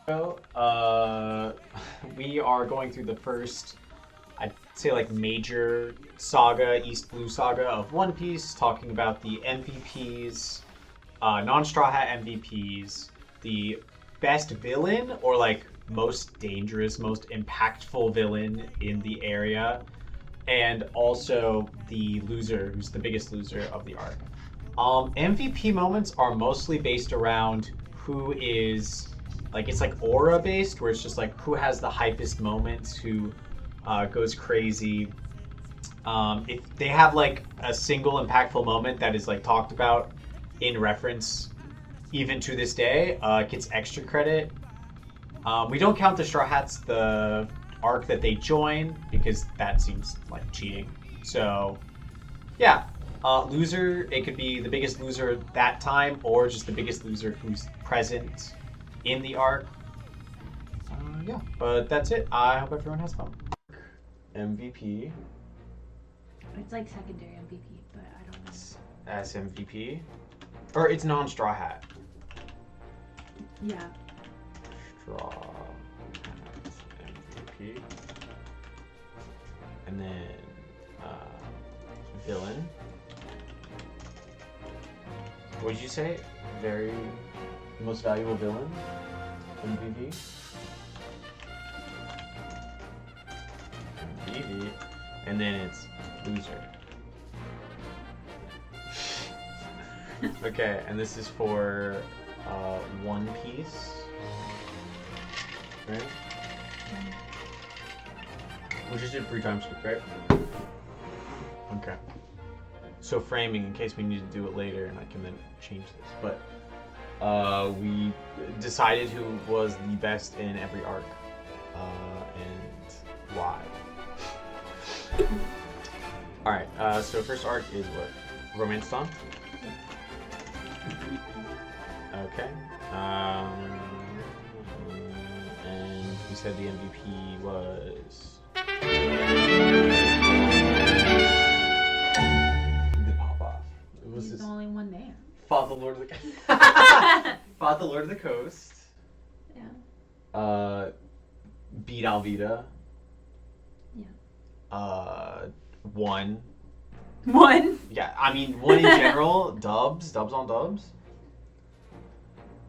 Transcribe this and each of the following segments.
So, we are going through the first, I'd say, like major saga, East Blue saga of One Piece, talking about the MVPs, non-straw hat MVPs, the best villain or like most dangerous, most impactful villain in the area, and also the loser, who's the biggest loser of the arc. MVP moments are mostly based around who is like it's like aura based, where it's just like who has the hypest moments, who goes crazy. If they have like a single impactful moment that is like talked about in reference, even to this day, gets extra credit. We don't count the Straw Hats, the arc that they join, because that seems like cheating. So, yeah. Loser, it could be the biggest loser that time, or just the biggest loser who's present in the arc. Yeah, but that's it. I hope everyone has fun. MVP. It's like secondary MVP, but I don't know. As MVP. Or it's non-straw hat. Yeah. Straw hat MVP. And then villain. What did you say? Very most valuable villain? MVP? MVP. And then it's loser. Okay, and this is for One Piece. Right? We just did 3 times script, right? Okay. So framing, in case we need to do it later, and I can then change this. But we decided who was the best in every arc, and why. All right. So first arc is what? Romance Song. Okay. And we said the MVP was. He's the only one there. Fought the Lord of the Fought the Lord of the Coast. Yeah. Beat Alvida. Yeah. Won. One. Yeah, I mean one in general. Dubs on dubs.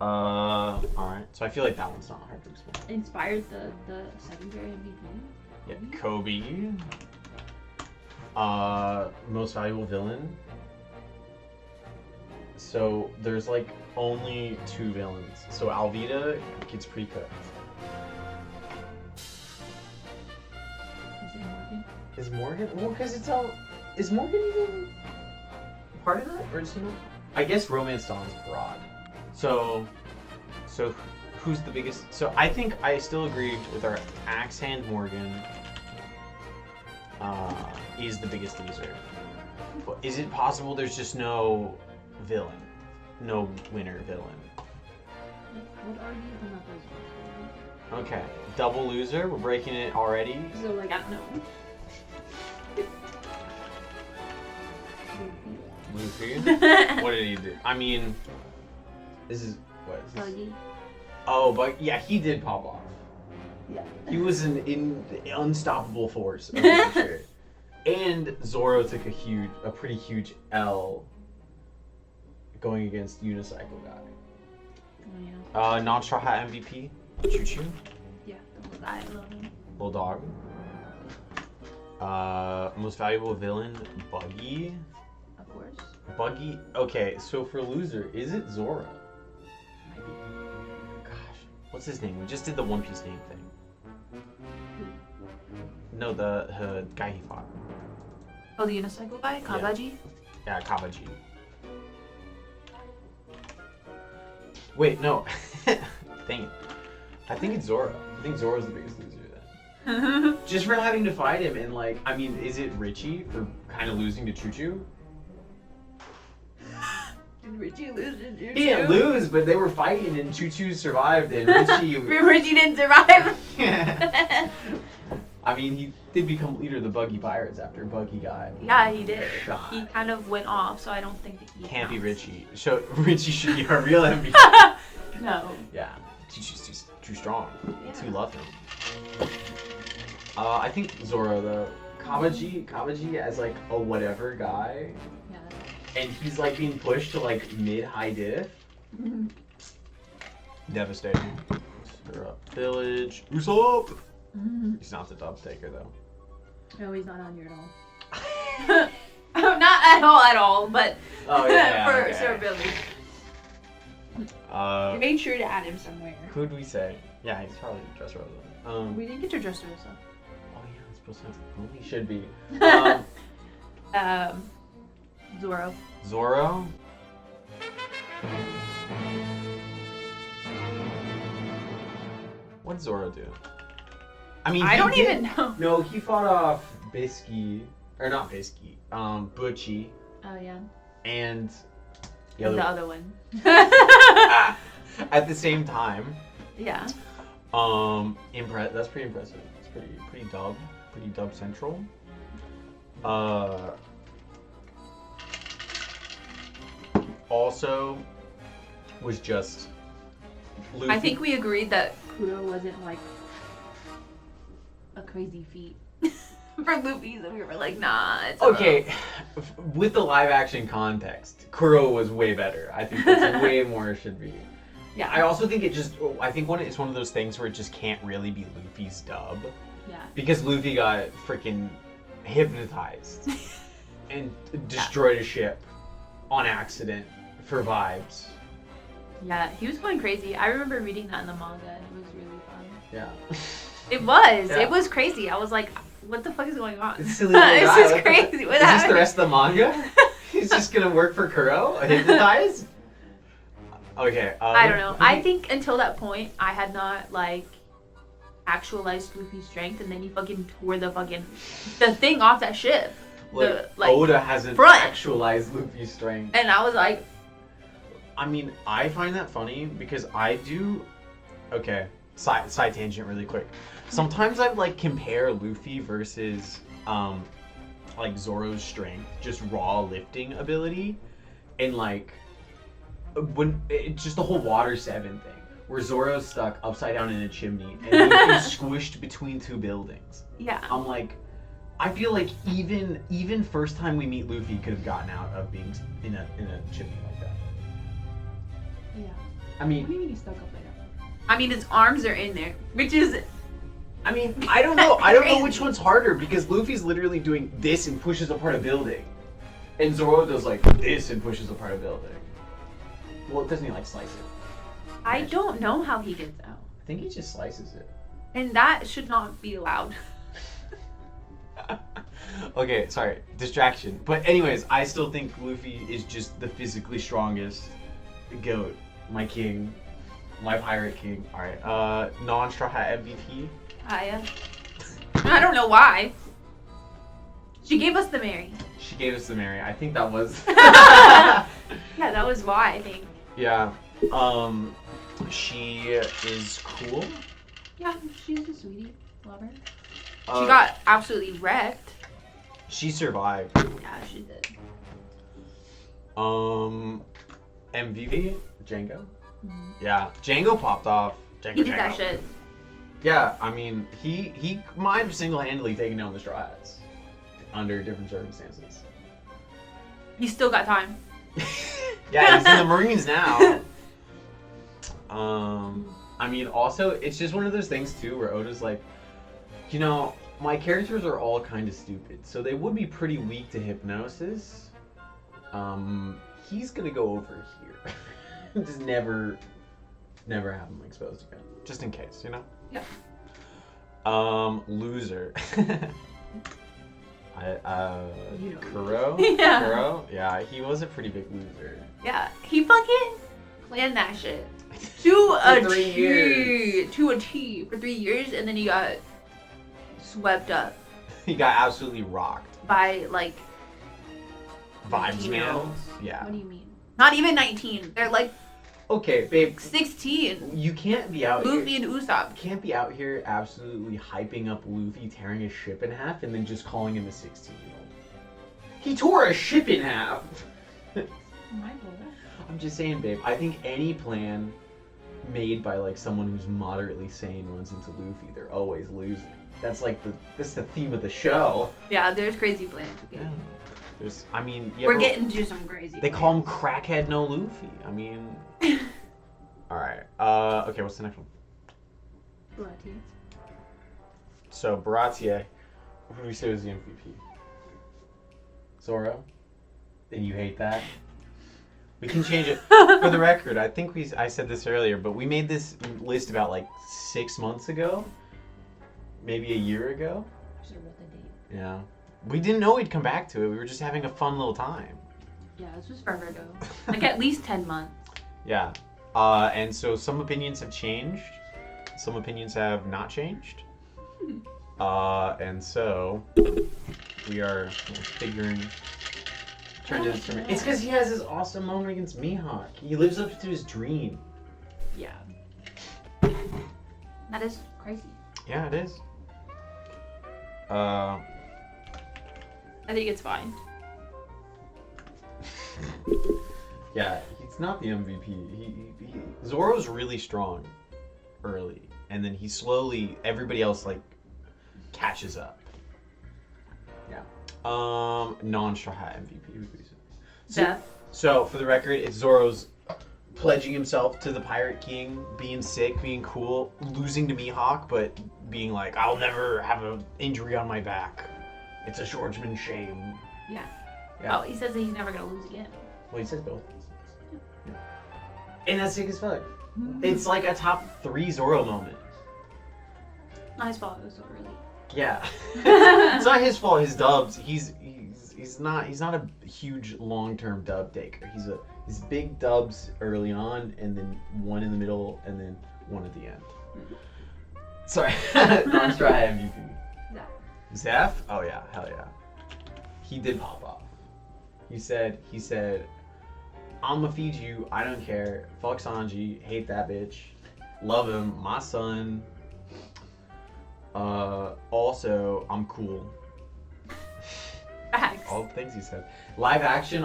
Alright. So I feel like that one's not hard to explain. Inspired the secondary MVP. Yeah, Kobe. Most valuable villain. So there's like only 2 villains. So Alvida gets pre-cooked. Is it Morgan? Is Morgan? Well, because it's all. Is Morgan even part of that, or is he not? I guess Romance Dawn's broad. So who's the biggest? So I think I still agree with our Axe Hand Morgan. Is the biggest loser. But is it possible there's just no villain, no winner villain? What are you the numbers? Okay, double loser. We're breaking it already. So like I don't know. Luffy. What did he do? I mean, this is what is this? Buggy. Oh, but yeah, he did pop off. Yeah. He was an unstoppable force. For sure. And Zoro took a pretty huge L going against Unicycle Guy. Oh yeah. Non-straw hat MVP, Choo Choo. Yeah. I love him. Bulldog. Most valuable villain, Buggy. Of course. Buggy. Okay, so for loser, is it Zoro? Gosh, what's his name? We just did the One Piece name thing. No, the guy he fought. Oh, the unicycle guy, Kabaji. Yeah, Kabaji. Wait, no. Dang it. I think it's Zoro. I think Zoro's the biggest loser then. Just for having to fight him, and like, I mean, is it Richie for kind of losing to Choo Choo? Did Richie lose to Choo Choo? He didn't lose, but they were fighting, and Choo Choo survived, and Richie. Richie didn't survive. I mean, he did become leader of the Buggy Pirates after Buggy got. Yeah, he did. Shot. He kind of went off, so I don't think that he Can't be counts. Richie. So Richie should be our real MVP. No. Yeah, Choo too strong. Yeah. Too love him. I think Zoro though. Kabaji as like a whatever guy, Yeah. and he's like being pushed to like mid-high diff. Devastating. Stir up village. Usopp! He's not the dub taker though. No, he's not on here at all. Not at all, but Oh yeah. for okay. Sir Billy. We made sure to add him somewhere. Who'd we say? Yeah, he's probably Dressrosa. We didn't get to Dressrosa. Oh yeah, it's supposed to. Well, he should be. Zoro. Zoro. What'd Zoro do? I mean, I he don't did- even know. No, he fought off Bisky, or not Bisky, Butchie, Oh yeah. and The other one. at the same time. Yeah. That's pretty impressive. It's pretty dub central. Also was just Luffy. I think we agreed that Kuro wasn't like a crazy feat for Luffy, so we were like, nah. It's Okay, with the live action context, Kuro was way better. I think that's way more it should be. Yeah. I also think it's one of those things where it just can't really be Luffy's dub. Yeah. Because Luffy got freaking hypnotized and destroyed a ship on accident for vibes. Yeah, he was going crazy. I remember reading that in the manga, and it was really fun. Yeah. It was. Yeah. It was crazy. I was like, what the fuck is going on? This silly little guy, This is what the crazy. fuck? What Is this happened? the rest of the manga? He's just gonna work for Kuro? Hypnotized? Okay. I don't know. I think until that point, I had not like actualized Luffy's strength, and then he fucking tore the thing off that ship. Oda hasn't front. actualized Luffy's strength. And I was like, I mean, I find that funny because I do. Okay, side tangent really quick. Sometimes I like compare Luffy versus like Zoro's strength, just raw lifting ability, and like when it's just the whole Water 7 thing, where Zoro's stuck upside down in a chimney and Luffy's squished between two buildings. yeah. I'm like, I feel like even first time we meet Luffy could have gotten out of being in a chimney like that. Yeah. I mean, What do you mean he's stuck up like that? I mean, his arms are in there, which is. I don't know. I don't know Crazy. which one's harder because Luffy's literally doing this and pushes apart a building, and Zoro does like this and pushes apart a building. Well, doesn't he like slice it? I don't know how he gets out, I think he just slices it. and that should not be allowed. Okay, sorry, distraction. But anyways, I still think Luffy is just the physically strongest goat. My king, my pirate king. All right, non-straw hat MVP. I don't know why. She gave us the Mary. She gave us the Mary. I think that was. Yeah, that was why, I think. Yeah. She is cool. Yeah, she's a sweetie. Love her. Uh, She got absolutely wrecked. She survived. Yeah, she did. MVP Django. Mhm. Yeah, Django popped off. Django, He did Django. that shit. Yeah, I mean, he might have single-handedly taken down the Straw Hats under different circumstances. He still got time. Yeah, he's in the Marines now. I mean, also, it's just one of those things too where Oda's like, you know, my characters are all kind of stupid, so they would be pretty weak to hypnosis. He's gonna go over here. Just never have him exposed again, just in case, you know. Yeah. Loser. You know. Kuro? Yeah. Kuro? Yeah, he was a pretty big loser. Yeah, he fucking planned that shit. To a For 3 T. years. To a T. For 3 years, and then he got swept up He got absolutely rocked. by, like, Vibes, man. 19-year-olds. Yeah. What do you mean? Not even 19. They're like Okay, babe. 16. You can't be out here. Luffy and Usopp. You can't be out here absolutely hyping up Luffy tearing his ship in half and then just calling him a 16-year-old. He tore a ship in half. My boy. I'm just saying, babe. I think any plan made by like someone who's moderately sane runs into Luffy, they're always losing. That's like that's the theme of the show. Yeah, there's crazy plans. Okay. Yeah. There's, I mean, We're getting to some crazy. They call him Crackhead No Luffy. I mean, all right. Okay, what's the next one? Baratie. So Baratie, who do we say was the MVP? Zoro. And you hate that? We can change it. For the record, I think I said this earlier, but we made this list about like 6 months ago, maybe a year ago. Should have wrote the date. Yeah. We didn't know we'd come back to it. We were just having a fun little time. Yeah, this was forever ago. Like at least 10 months. Yeah. And so some opinions have changed. Some opinions have not changed. And so we are figuring. It's because he has his awesome moment against Mihawk. He lives up to his dream. Yeah. That is crazy. Yeah, it is. I think it's fine. Yeah, he's not the MVP. Zoro's really strong early, and then he slowly, everybody else like catches up. Yeah. Non-straw hat MVP. So for the record, it's Zoro's pledging himself to the Pirate King, being sick, being cool, losing to Mihawk, but being like, I'll never have an injury on my back. It's a swordsman's shame. Yeah. Yeah. Oh, he says that he's never gonna lose again. Well, he says both. Yeah. And that's sick as fuck. It's like a top 3 Zoro moment. Not his fault. It was so early. Yeah. It's not his fault. His dubs. He's not a huge long-term dub taker. He's big dubs early on, and then one in the middle, and then one at the end. Sorry. Non-straw MVP. Zeph? Oh yeah, hell yeah. He did pop off. He said, I'ma feed you, I don't care. Fuck Sanji, hate that bitch. Love him, my son. Also, I'm cool. Facts. All the things he said. Live action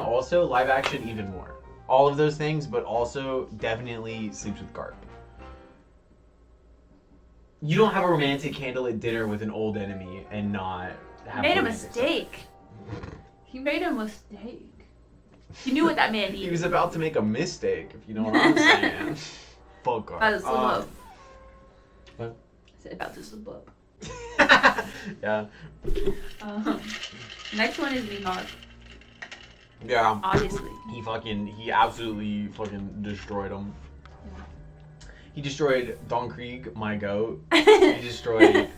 even more. All of those things, but also definitely sleeps with Garp. You don't have a romantic candlelit dinner with an old enemy and not have He made a mistake. He made a mistake. He knew what that man needed. He was about to make a mistake, if you know what I'm saying. Fuck Garp. About to slip up. What? I said about to slip up. Yeah. Next one is Mihawk. Yeah. Obviously. He absolutely fucking destroyed him. Yeah. He destroyed Don Krieg, my goat. He destroyed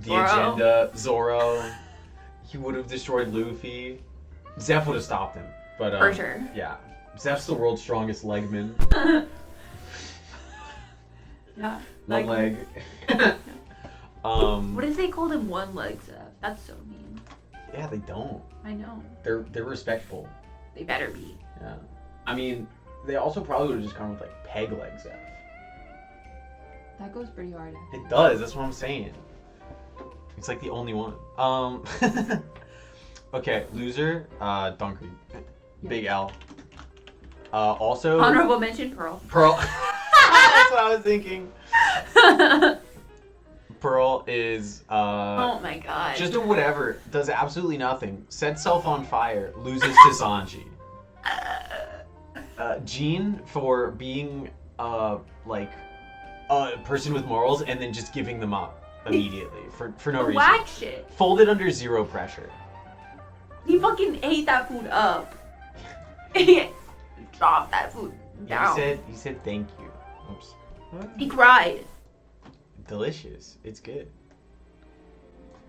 the agenda, Zoro. He would have destroyed Luffy. Zeph would have stopped him. But For sure. Yeah. Zeph's the world's strongest legman. Yeah. One leg. What if they called him one leg Zeph? That's so mean. Yeah, they don't. I know. They're respectful. They better be. Yeah. I mean, they also probably would have just gone with like peg leg Zeph. That goes pretty hard. Actually. It does. That's what I'm saying. It's like the only one. Okay, loser. Dunkery. Yeah. Big L. Also. Honorable mention, Pearl. Pearl. That's what I was thinking. Pearl is Oh my god. just a whatever. Does absolutely nothing. Sets self on fire. Loses to Sanji. Jean for being like a person with morals and then just giving them up immediately for no reason. Whack shit. Folded under zero pressure. He fucking ate that food up. He dropped that food down. He said thank you. Oops. He cried. Delicious. It's good.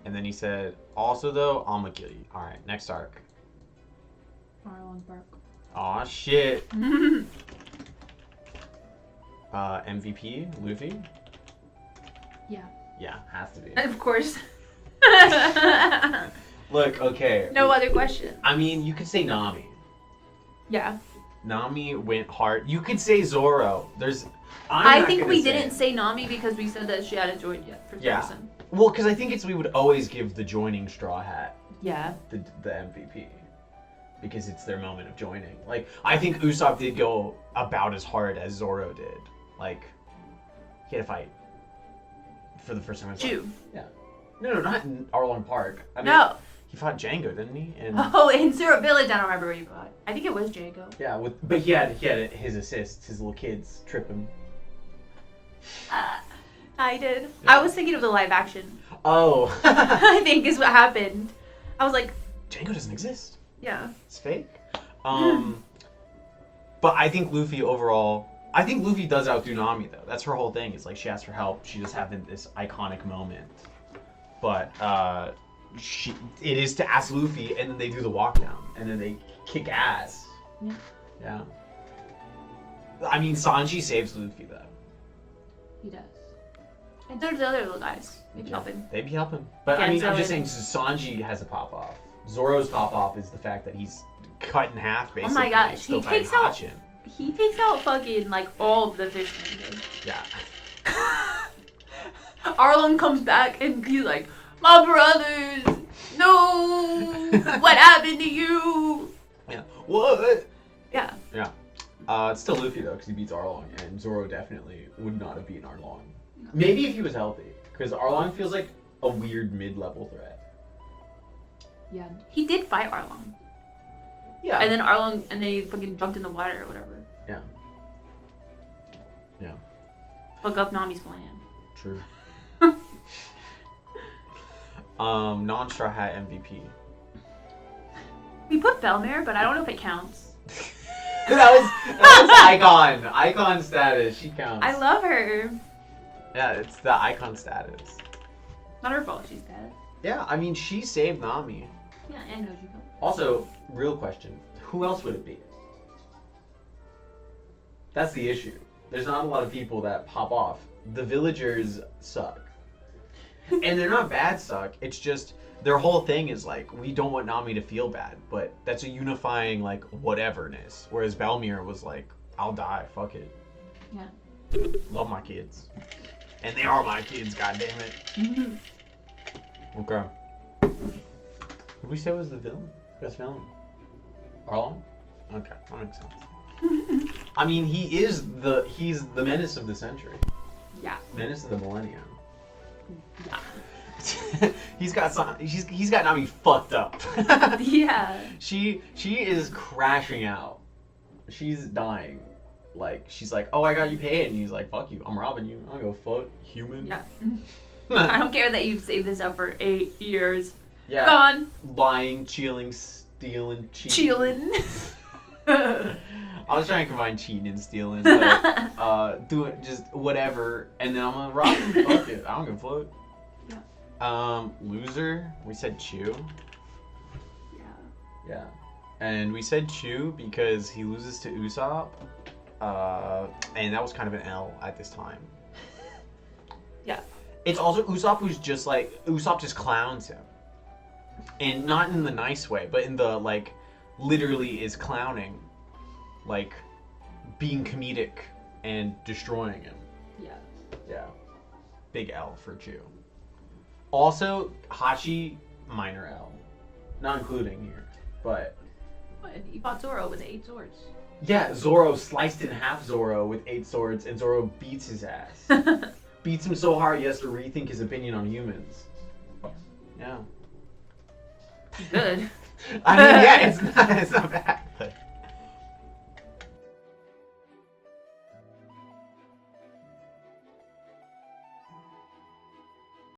And then he said, also though, I'ma kill you. Alright, next arc. Arlong Park. Aw shit. MVP, Luffy? Yeah. Yeah, has to be. Of course. Look, okay. No other question. I mean, you could say Nami. Yeah. Nami went hard. You could say Zoro. I think we didn't say Nami because we said that she hadn't joined yet for some reason. Well, because I think we would always give the joining Straw Hat Yeah. the MVP. Because it's their moment of joining. Like, I think Usopp did go about as hard as Zoro did. Like, He had a fight for the first time in his life. Jew. Yeah. No, not in Arlong Park. I mean, No. he fought Django, didn't he? And Oh, in Syrup Village, I don't remember what he fought. I think it was Django. yeah, but he had his assists, his little kids trip him. I did. Yeah. I was thinking of the live action. Oh. I think is what happened. I was like, Django doesn't exist. yeah. It's fake. But I think Luffy overall. I think Luffy does outdo Nami though. That's her whole thing. It's like she asks for help. She just having this iconic moment. But it is to ask Luffy, and then they do the walk down, and then they kick ass. Yeah. Yeah. I mean, Sanji saves Luffy though. He does. And there's the other little guys. They be helping. They be helping. But Yeah, I mean, I'm so just saying Sanji has a pop off. Zoro's pop off is the fact that he's cut in half basically. Oh my gosh, still he takes out fucking like all of the fishmen. Yeah. Arlong comes back and he's like, my brothers, no, what happened to you? Yeah. What? Yeah. Yeah. It's still Luffy though, because he beats Arlong, and Zoro definitely would not have beaten Arlong. No. Maybe if he was healthy, because Arlong feels like a weird mid-level threat. Yeah. He did fight Arlong. Yeah. And then Arlong, and they fucking jumped in the water or whatever. Yeah. Yeah. Fuck up Nami's plan. True. Non-straw hat MVP. We put Belmare, but I don't know if it counts. that was icon. Icon status. She counts. I love her. Yeah, it's the icon status. Not her fault, she's dead. Yeah, I mean, she saved Nami. Yeah, and Hojiko. Also, real question. Who else would it be? That's the issue. There's not a lot of people that pop off. The villagers suck. And they're not bad suck. It's just their whole thing is like, we don't want Nami to feel bad. But that's a unifying, like, whateverness. Whereas Belmere was like, I'll die. Fuck it. Yeah. Love my kids. And they are my kids, goddammit. Mm-hmm. Okay. Who did we say was the villain? Best villain? Arlong? Okay, that makes sense. I mean, he's the menace of the century. Yeah. Menace of the millennium. Yeah. he's got Nami fucked up. Yeah. She is crashing out. She's dying. Like, she's like, oh, I got you paid. And he's like, fuck you, I'm robbing you. I don't go fuck, human. Yeah. I don't care that you've saved this up for 8 years. Yeah. Gone. Lying, stealing, cheating. Chilling. I was trying to combine cheating and stealing, but do it just whatever, and then I'm gonna rob him. Fuck it, I don't give a fuck. Yeah. Loser. We said Chew. Yeah. Yeah, and we said Chew because he loses to Usopp, and that was kind of an L at this time. Yeah. It's also Usopp who's just like Usopp just clowns him, and not in the nice way, but in the like literally is clowning. Like, being comedic and destroying him. Yeah. Yeah. Big L for Chew. Also, Hachi, minor L. Not including here, but... What? He fought Zoro with 8 swords. Yeah, Zoro sliced in half Zoro with 8 swords, and Zoro beats his ass. Beats him so hard he has to rethink his opinion on humans. Yeah. Good. I mean, yeah, it's not bad.